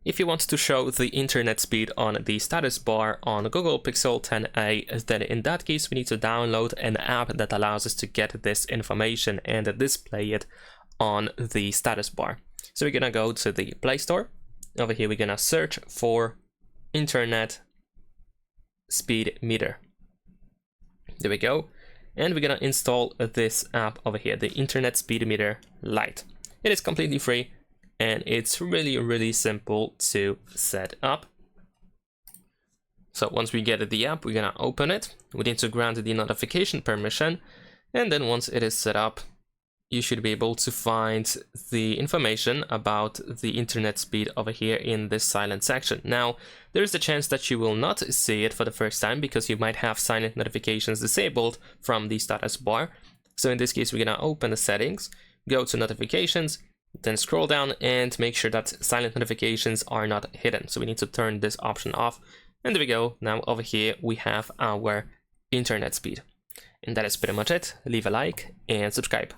If you want to show the internet speed on the status bar on Google Pixel 10a, then in that case we need to download an app that allows us to get this information and display it on the status bar. So we're gonna go to the Play Store. Over here we're gonna search for internet speed meter. There we go. And we're gonna install this app over here, the Internet Speed Meter Lite. It is completely free and it's really simple to set up. So once we get the app, we're gonna open it. We need to grant the notification permission, and then once it is set up, you should be able to find the information about the internet speed over here in this silent section. Now, there is a chance that you will not see it for the first time because you might have silent notifications disabled from the status bar. So in this case, we're gonna open the settings, go to notifications, then scroll down and make sure that silent notifications are not hidden. So we need to turn this option off. And there we go. Now over here, we have our internet speed. And that is pretty much it. Leave a like and subscribe.